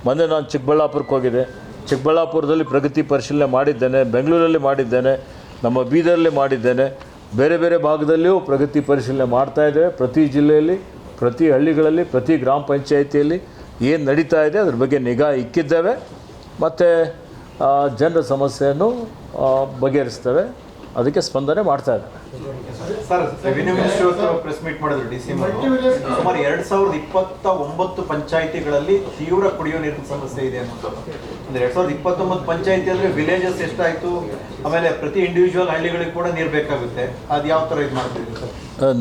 ಮೊನ್ನೆ ನಾನು ಚಿಕ್ಕಬಳ್ಳಾಪುರಕ್ಕೆ ಹೋಗಿದ್ದೆ. ಚಿಕ್ಕಬಳ್ಳಾಪುರದಲ್ಲಿ ಪ್ರಗತಿ ಪರಿಶೀಲನೆ ಮಾಡಿದ್ದೇನೆ, ಬೆಂಗಳೂರಲ್ಲಿ ಮಾಡಿದ್ದೇನೆ, ನಮ್ಮ ಬೀದರಲ್ಲಿ ಮಾಡಿದ್ದೇನೆ, ಬೇರೆ ಬೇರೆ ಭಾಗದಲ್ಲಿಯೂ ಪ್ರಗತಿ ಪರಿಶೀಲನೆ ಮಾಡ್ತಾಯಿದ್ದೇವೆ. ಪ್ರತಿ ಜಿಲ್ಲೆಯಲ್ಲಿ, ಪ್ರತಿ ಹಳ್ಳಿಗಳಲ್ಲಿ, ಪ್ರತಿ ಗ್ರಾಮ ಪಂಚಾಯಿತಿಯಲ್ಲಿ ಏನು ನಡೀತಾ ಇದೆ ಅದ್ರ ಬಗ್ಗೆ ನಿಗಾ ಇಕ್ಕಿದ್ದೇವೆ ಮತ್ತು ಜನರ ಸಮಸ್ಯೆಯನ್ನು ಬಗೆಹರಿಸ್ತೇವೆ, ಅದಕ್ಕೆ ಸ್ಪಂದನೆ ಮಾಡ್ತಾ ಇದ್ದಾರೆ. Sir, revenue minister press meet ಮಾಡಿದ್ರು ಡಿಸಿಎಂ ಸುಮಾರು 2029 ಪಂಚಾಯಿತಿಗಳಲ್ಲಿ ತೀವ್ರ ಕುಡಿಯೋ ನೀರಿನ ಸಮಸ್ಯೆ ಇದೆ ಅನ್ನೋದು. ಅಂದ್ರೆ 2029 ಪಂಚಾಯಿತಿ ಅಂದ್ರೆ ವಿಲೇಜಸ್ ಎಷ್ಟಾಯ್ತು, ಆಮೇಲೆ ಪ್ರತಿ ಇಂಡಿವಿಜುವಲ್ ಹಳ್ಳಿಗಳಿಗೆ ಕೂಡ ನೀರು ಬೇಕಾಗುತ್ತೆ. ಅದು ಯಾವ ಥರ ಇದು ಮಾಡ್ತಿದ್ದೀವಿ ಸರ್?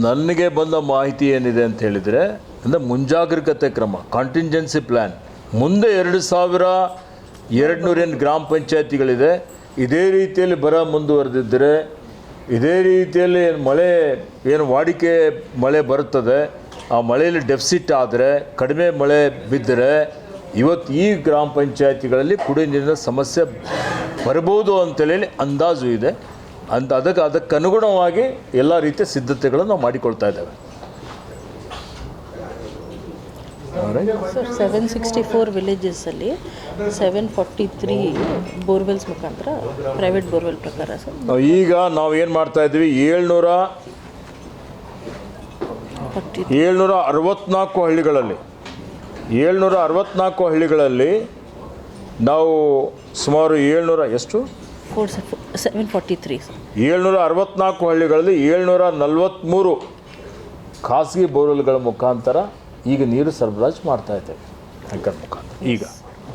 ನನಗೆ ಬಂದ ಮಾಹಿತಿ ಏನಿದೆ ಅಂತ ಹೇಳಿದರೆ, ಅಂದರೆ ಮುಂಜಾಗ್ರತೆ ಕ್ರಮ, ಕಾಂಟಿಂಜೆನ್ಸಿ ಪ್ಲ್ಯಾನ್, ಮುಂದೆ 2200 ಗ್ರಾಮ ಪಂಚಾಯಿತಿಗಳಿದೆ. ಇದೇ ರೀತಿಯಲ್ಲಿ ಬರ ಮುಂದುವರೆದಿದ್ದರೆ, ಇದೇ ರೀತಿಯಲ್ಲಿ ಮಳೆ ಏನು ವಾಡಿಕೆ ಮಳೆ ಬರುತ್ತದೆ, ಆ ಮಳೆಯಲ್ಲಿ ಡೆಫಿಸಿಟ್ ಆದರೆ, ಕಡಿಮೆ ಮಳೆ ಬಿದ್ದರೆ ಇವತ್ತು ಈ ಗ್ರಾಮ ಪಂಚಾಯಿತಿಗಳಲ್ಲಿ ಕುಡಿಯ ನೀರಿನ ಸಮಸ್ಯೆ ಬರ್ಬೋದು ಅಂತೇಳಿ ಅಂದಾಜು ಇದೆ. ಅದಕ್ಕನುಗುಣವಾಗಿ ಎಲ್ಲ ರೀತಿಯ ಸಿದ್ಧತೆಗಳನ್ನು ನಾವು ಮಾಡಿಕೊಳ್ತಾ ಇದ್ದೇವೆ. ಸರ್, 764 ವಿಲೇಜಸ್ಸಲ್ಲಿ 743 ಬೋರ್ವೆಲ್ಸ್ ಮುಖಾಂತರ ಪ್ರೈವೇಟ್ ಬೋರ್ವೆಲ್ ಪ್ರಕಾರ ಸರ್. ಈಗ ನಾವು ಏನು ಮಾಡ್ತಾ ಇದ್ದೀವಿ, 764 ಹಳ್ಳಿಗಳಲ್ಲಿ ನಾವು ಸುಮಾರು 743 764 ಹಳ್ಳಿಗಳಲ್ಲಿ 743 ಖಾಸಗಿ ಬೋರ್ವೆಲ್ಗಳ ಮುಖಾಂತರ ಈಗ ನೀರು ಸರಬರಾಜು ಮಾಡ್ತಾ ಇದ್ದೇವೆ. ಟ್ಯಾಂಕರ್ ಮುಖಾಂತರ ಈಗ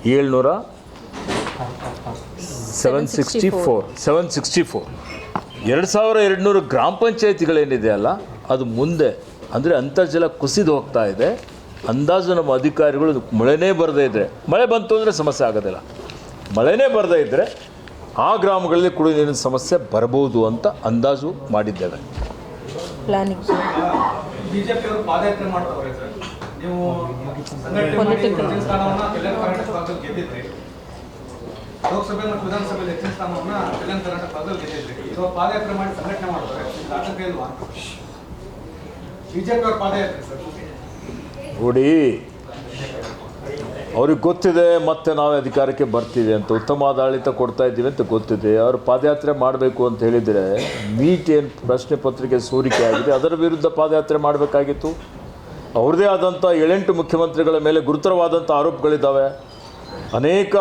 764 2200 ಗ್ರಾಮ ಪಂಚಾಯಿತಿಗಳೇನಿದೆ ಅಲ್ಲ, ಅದು ಮುಂದೆ ಅಂದರೆ ಅಂತರ್ಜಲ ಕುಸಿದು ಹೋಗ್ತಾ ಇದೆ. ಅಂದಾಜು ನಮ್ಮ ಅಧಿಕಾರಿಗಳು ಮಳೆನೇ ಬರದೇ ಇದ್ದರೆ, ಮಳೆ ಬಂತು ಅಂದರೆ ಸಮಸ್ಯೆ ಆಗೋದಿಲ್ಲ, ಮಳೆನೇ ಬರದೇ ಇದ್ದರೆ ಆ ಗ್ರಾಮಗಳಲ್ಲಿ ಕುಡಿಯುವ ನೀರಿನ ಸಮಸ್ಯೆ ಬರ್ಬೋದು ಅಂತ ಅಂದಾಜು ಮಾಡಿದ್ದೇವೆ. ಪ್ಲಾನಿಂಗ್ ಬಿಜೆಪಿ ಅವರು ಪಾದಯಾತ್ರೆ ಮಾಡ್ತಾರೆ ಸರ್. ನೀವು ಸ್ಥಾನವನ್ನ ಕಲ್ಯಾಣ ಕರ್ನಾಟಕ ಭಾಗದಲ್ಲಿ ಗೆದ್ದಿದ್ರಿ, ಲೋಕಸಭೆ ಮತ್ತು ವಿಧಾನಸಭೆಯಲ್ಲಿ ಹೆಚ್ಚಿನ ಸ್ಥಾನವನ್ನ ಕಲ್ಯಾಣ ಕರ್ನಾಟಕ ಭಾಗದಲ್ಲಿ ಗೆದ್ದಿದ್ರಿ. ಇವಾಗ ಪಾದಯಾತ್ರೆ ಮಾಡಿ ಸಂಘಟನೆ ಮಾಡ್ತಾರೆ, ಆತಂಕ ಇಲ್ವಾ? ಬಿಜೆಪಿ ಅವ್ರ ಪಾದಯಾತ್ರೆ ಸರ್ ನೋಡಿ, ಅವ್ರಿಗೆ ಗೊತ್ತಿದೆ ಮತ್ತೆ ನಾವು ಅಧಿಕಾರಕ್ಕೆ ಬರ್ತೀವಿ ಅಂತ, ಉತ್ತಮ ಆಡಳಿತ ಕೊಡ್ತಾ ಇದ್ದೀವಿ ಅಂತ ಗೊತ್ತಿದೆ. ಅವರು ಪಾದಯಾತ್ರೆ ಮಾಡಬೇಕು ಅಂತ ಹೇಳಿದರೆ ನೀಟ್ ಏನು ಪ್ರಶ್ನೆ ಪತ್ರಿಕೆ ಸೋರಿಕೆ ಆಗಿದೆ, ಅದರ ವಿರುದ್ಧ ಪಾದಯಾತ್ರೆ ಮಾಡಬೇಕಾಗಿತ್ತು. ಅವ್ರದ್ದೇ ಆದಂಥ 7 ಮುಖ್ಯಮಂತ್ರಿಗಳ ಮೇಲೆ ಗುರುತರವಾದಂಥ ಆರೋಪಗಳಿದ್ದಾವೆ. ಅನೇಕ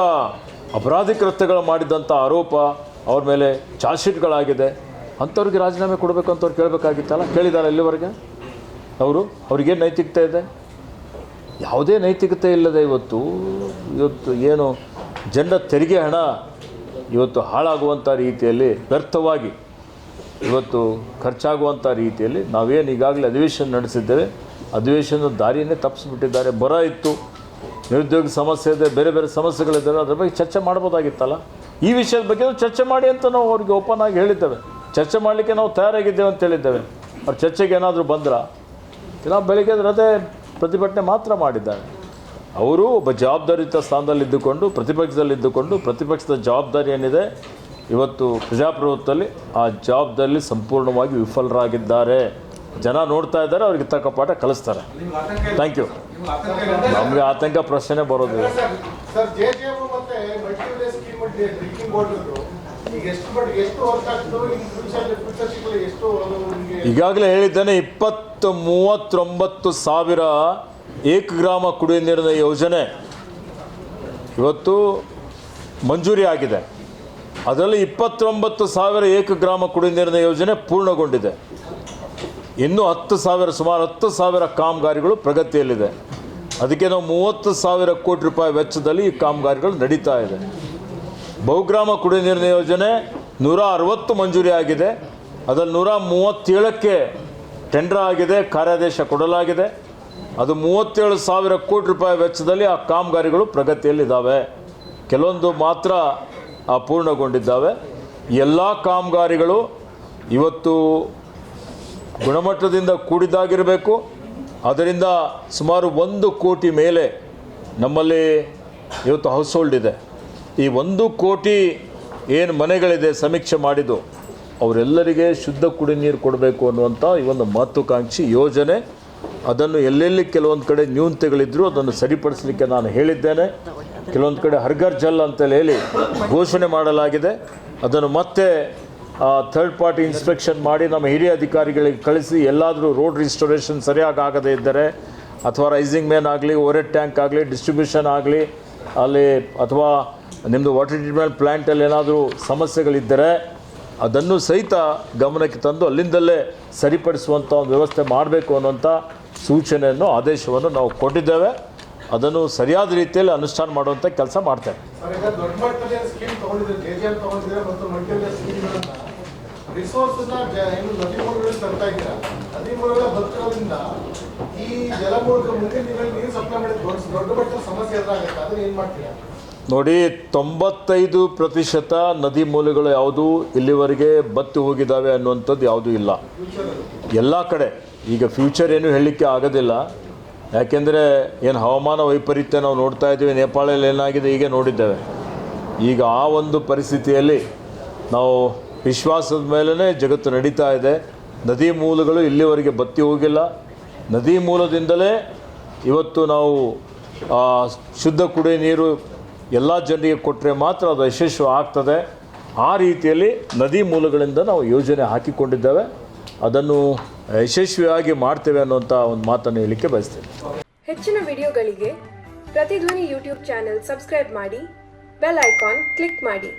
ಅಪರಾಧಿ ಕೃತ್ಯಗಳು ಮಾಡಿದಂಥ ಆರೋಪ ಅವ್ರ ಮೇಲೆ ಚಾರ್ಜ್ ಶೀಟ್ಗಳಾಗಿದೆ. ಅಂಥವ್ರಿಗೆ ರಾಜೀನಾಮೆ ಕೊಡಬೇಕು ಅಂತ ಅವ್ರು ಕೇಳಬೇಕಾಗಿತ್ತಲ್ಲ, ಕೇಳಿದ್ದಾರೆ ಇಲ್ಲಿವರೆಗೆ? ಅವ್ರಿಗೇನು ನೈತಿಕತೆ ಇದೆ? ಯಾವುದೇ ನೈತಿಕತೆ ಇಲ್ಲದೆ ಇವತ್ತು ಏನು ಜನರ ತೆರಿಗೆ ಹಣ ಇವತ್ತು ಹಾಳಾಗುವಂಥ ರೀತಿಯಲ್ಲಿ, ವ್ಯರ್ಥವಾಗಿ ಇವತ್ತು ಖರ್ಚಾಗುವಂಥ ರೀತಿಯಲ್ಲಿ ನಾವೇನು ಈಗಾಗಲೇ ಅಧಿವೇಶನ ನಡೆಸಿದ್ದೇವೆ, ಅಧಿವೇಶನದ ದಾರಿಯನ್ನೇ ತಪ್ಪಿಸ್ಬಿಟ್ಟಿದ್ದಾರೆ. ಬರ ಇತ್ತು, ನಿರುದ್ಯೋಗ ಸಮಸ್ಯೆ ಇದೆ, ಬೇರೆ ಬೇರೆ ಸಮಸ್ಯೆಗಳಿದ್ದಾವೆ, ಅದ್ರ ಬಗ್ಗೆ ಚರ್ಚೆ ಮಾಡ್ಬೋದಾಗಿತ್ತಲ್ಲ. ಈ ವಿಷಯದ ಬಗ್ಗೆ ಚರ್ಚೆ ಮಾಡಿ ಅಂತ ನಾವು ಅವ್ರಿಗೆ ಓಪನ್ ಆಗಿ ಹೇಳಿದ್ದೇವೆ. ಚರ್ಚೆ ಮಾಡಲಿಕ್ಕೆ ನಾವು ತಯಾರಾಗಿದ್ದೇವೆ ಅಂತ ಹೇಳಿದ್ದೇವೆ. ಅವ್ರು ಚರ್ಚೆಗೆ ಏನಾದರೂ ಬಂದ್ರೆ ನಾವು ಬೆಳಗ್ಗೆ ಅದೇ ಪ್ರತಿಭಟನೆ ಮಾತ್ರ ಮಾಡಿದ್ದಾರೆ. ಅವರು ಒಬ್ಬ ಜವಾಬ್ದಾರಿಯುತ ಸ್ಥಾನದಲ್ಲಿದ್ದುಕೊಂಡು, ಪ್ರತಿಪಕ್ಷದಲ್ಲಿದ್ದುಕೊಂಡು, ಪ್ರತಿಪಕ್ಷದ ಜವಾಬ್ದಾರಿ ಏನಿದೆ ಇವತ್ತು ಪ್ರಜಾಪ್ರಭುತ್ವದಲ್ಲಿ, ಆ ಜವಾಬ್ದಾರಿಯಲ್ಲಿ ಸಂಪೂರ್ಣವಾಗಿ ವಿಫಲರಾಗಿದ್ದಾರೆ. ಜನ ನೋಡ್ತಾ ಇದ್ದಾರೆ, ಅವ್ರಿಗೆ ತಕ್ಕ ಪಾಠ ಕಲಿಸ್ತಾರೆ. Thank you. ನಮಗೆ ಆತಂಕ ಪ್ರಶ್ನೆ ಬರೋದಿಲ್ಲ. ಈಗಾಗಲೇ ಹೇಳಿದ್ದೇನೆ, 39 ಸಾವಿರ ಏಕಗ್ರಾಮ ಕುಡಿಯುವ ನೀರಿನ ಯೋಜನೆ ಇವತ್ತು ಮಂಜೂರಿ ಆಗಿದೆ. ಅದರಲ್ಲಿ 29 ಸಾವಿರ ಏಕಗ್ರಾಮ ಕುಡಿಯುವ ನೀರಿನ ಯೋಜನೆ ಪೂರ್ಣಗೊಂಡಿದೆ. ಇನ್ನೂ 10 ಸಾವಿರ, ಸುಮಾರು 10 ಸಾವಿರ ಕಾಮಗಾರಿಗಳು ಪ್ರಗತಿಯಲ್ಲಿದೆ. ಅದಕ್ಕೆ ನಾವು 30 ಸಾವಿರ ಕೋಟಿ ರೂಪಾಯಿ ವೆಚ್ಚದಲ್ಲಿ ಈ ಕಾಮಗಾರಿಗಳು ನಡೀತಾ ಇದೆ. ಬಹುಗ್ರಾಮ ಕುಡಿಯುವ ನೀರಿನ ಯೋಜನೆ 160 ಮಂಜೂರಿ ಆಗಿದೆ. ಅದರಲ್ಲಿ 137ಕ್ಕೆ ಟೆಂಡರ್ ಆಗಿದೆ, ಕಾರ್ಯಾದೇಶ ಕೊಡಲಾಗಿದೆ. ಅದು 37 ಸಾವಿರ ಕೋಟಿ ರೂಪಾಯಿ ವೆಚ್ಚದಲ್ಲಿ ಆ ಕಾಮಗಾರಿಗಳು ಪ್ರಗತಿಯಲ್ಲಿದ್ದಾವೆ. ಕೆಲವೊಂದು ಮಾತ್ರ ಪೂರ್ಣಗೊಂಡಿದ್ದಾವೆ. ಎಲ್ಲ ಕಾಮಗಾರಿಗಳು ಇವತ್ತು ಗುಣಮಟ್ಟದಿಂದ ಕೂಡಿದ್ದಾಗಿರಬೇಕು. ಅದರಿಂದ ಸುಮಾರು 1 ಕೋಟಿ ಮೇಲೆ ನಮ್ಮಲ್ಲಿ ಇವತ್ತು ಹೌಸ್ ಹೋಲ್ಡ್ ಇದೆ. ಈ 1 ಕೋಟಿ ಏನು ಮನೆಗಳಿದೆ ಸಮೀಕ್ಷೆ ಮಾಡಿದ್ದು, ಅವರೆಲ್ಲರಿಗೆ ಶುದ್ಧ ಕುಡಿ ನೀರು ಕೊಡಬೇಕು ಅನ್ನುವಂಥ ಈ ಒಂದು ಮಹತ್ವಾಕಾಂಕ್ಷಿ ಯೋಜನೆ. ಅದನ್ನು ಎಲ್ಲೆಲ್ಲಿ ಕೆಲವೊಂದು ಕಡೆ ನ್ಯೂನತೆಗಳಿದ್ದರೂ ಅದನ್ನು ಸರಿಪಡಿಸಲಿಕ್ಕೆ ನಾನು ಹೇಳಿದ್ದೇನೆ. ಕೆಲವೊಂದು ಕಡೆ ಹರ್ಘರ್ ಜಲ್ ಅಂತೇಳಿ ಹೇಳಿ ಘೋಷಣೆ ಮಾಡಲಾಗಿದೆ. ಅದನ್ನು ಮತ್ತೆ ಥರ್ಡ್ ಪಾರ್ಟಿ ಇನ್ಸ್ಪೆಕ್ಷನ್ ಮಾಡಿ ನಮ್ಮ ಹಿರಿಯ ಅಧಿಕಾರಿಗಳಿಗೆ ಕಳಿಸಿ ಎಲ್ಲಾದರೂ ರೋಡ್ ರಿಸ್ಟೋರೇಷನ್ ಸರಿಯಾಗಿ ಆಗದೇ ಇದ್ದರೆ ಅಥವಾ ರೈಸಿಂಗ್ ಮ್ಯಾನ್ ಆಗಲಿ, ಓವರ್ ಟ್ಯಾಂಕ್ ಆಗಲಿ, ಡಿಸ್ಟ್ರಿಬ್ಯೂಷನ್ ಆಗಲಿ ಅಲ್ಲಿ ಅಥವಾ ನಿಮ್ಮದು ವಾಟರ್ ಟ್ರೀಟ್ಮೆಂಟ್ ಪ್ಲ್ಯಾಂಟಲ್ಲಿ ಏನಾದರೂ ಸಮಸ್ಯೆಗಳಿದ್ದರೆ ಅದನ್ನು ಸಹಿತ ಗಮನಕ್ಕೆ ತಂದು ಅಲ್ಲಿಂದಲೇ ಸರಿಪಡಿಸುವಂಥ ಒಂದು ವ್ಯವಸ್ಥೆ ಮಾಡಬೇಕು ಅನ್ನುವಂಥ ಸೂಚನೆಯನ್ನು ಆದೇಶವನ್ನು ನಾವು ಕೊಟ್ಟಿದ್ದೇವೆ. ಅದನ್ನು ಸರಿಯಾದ ರೀತಿಯಲ್ಲಿ ಅನುಷ್ಠಾನ ಮಾಡುವಂಥ ಕೆಲಸ ಮಾಡ್ತೇವೆ. ಸರ್, ಈಗ ದೊಡ್ಡ ಮಟ್ಟದ ಸ್ಕೀಮ್ ತಗೊಂಡಿದ್ರೆ, JJM ತಗೊಂಡಿದ್ರೆ ಮತ್ತು ಮಲ್ಟಿಪಲ್ ಸ್ಕೀಮ್ಗಳನ್ನ ರಿಸೋರ್ಸ್ನ ಏನು ನದಿ ಮೂಲಗಳಲ್ಲಿ ತರ್ತಾ ಇದ್ದೀರಾ, ನದಿ ಮೂಲಗಳ ಬದುಕೋದ್ರಿಂದ ಈ ಜಲಮೂಲಕ ಮುಂದಿನ ದಿನಗಳಲ್ಲಿ ನೀರು ಸಪ್ಲೈ ಮಾಡಿದ ದೊಡ್ಡ ಮಟ್ಟದ ಸಮಸ್ಯೆ ಎದುರಾಗುತ್ತೆ. ಅದನ್ನ ಏನು ಮಾಡ್ತೀರಾ? ನೋಡಿ, 95% ನದಿ ಮೂಲಗಳು ಯಾವುದು ಇಲ್ಲಿವರೆಗೆ ಬತ್ತಿ ಹೋಗಿದ್ದಾವೆ ಅನ್ನುವಂಥದ್ದು ಯಾವುದೂ ಇಲ್ಲ ಎಲ್ಲ ಕಡೆ. ಈಗ ಫ್ಯೂಚರ್ ಏನು ಹೇಳಲಿಕ್ಕೆ ಆಗೋದಿಲ್ಲ, ಯಾಕೆಂದರೆ ಏನು ಹವಾಮಾನ ವೈಪರೀತ್ಯ ನಾವು ನೋಡ್ತಾ ಇದ್ದೀವಿ. ನೇಪಾಳಲ್ಲಿ ಏನಾಗಿದೆ ಈಗ ನೋಡಿದ್ದೇವೆ. ಈಗ ಆ ಒಂದು ಪರಿಸ್ಥಿತಿಯಲ್ಲಿ ನಾವು ವಿಶ್ವಾಸದ ಮೇಲೇ ಜಗತ್ತು ನಡೀತಾ ಇದೆ. ನದಿ ಮೂಲಗಳು ಇಲ್ಲಿವರೆಗೆ ಬತ್ತಿ ಹೋಗಿಲ್ಲ. ನದಿ ಮೂಲದಿಂದಲೇ ಇವತ್ತು ನಾವು ಶುದ್ಧ ಕುಡಿಯುವ ನೀರು ಎಲ್ಲ ಜನರಿಗೆ ಕೊಟ್ಟರೆ ಮಾತ್ರ ಅದು ಯಶಸ್ವಿ ಆಗ್ತದೆ. ಆ ರೀತಿಯಲ್ಲಿ ನದಿ ಮೂಲಗಳಿಂದ ನಾವು ಯೋಜನೆ ಹಾಕಿಕೊಂಡಿದ್ದೇವೆ. ಅದನ್ನು ಯಶಸ್ವಿಯಾಗಿ ಮಾಡ್ತೇವೆ ಅನ್ನುವಂಥ ಒಂದು ಮಾತನ್ನು ಹೇಳಲಿಕ್ಕೆ ಬಯಸ್ತೇನೆ. ಹೆಚ್ಚಿನ ವಿಡಿಯೋಗಳಿಗೆ ಪ್ರತಿಧ್ವನಿ ಯೂಟ್ಯೂಬ್ ಚಾನೆಲ್ ಸಬ್ಸ್ಕ್ರೈಬ್ ಮಾಡಿ, ಬೆಲ್ ಐಕಾನ್ ಕ್ಲಿಕ್ ಮಾಡಿ.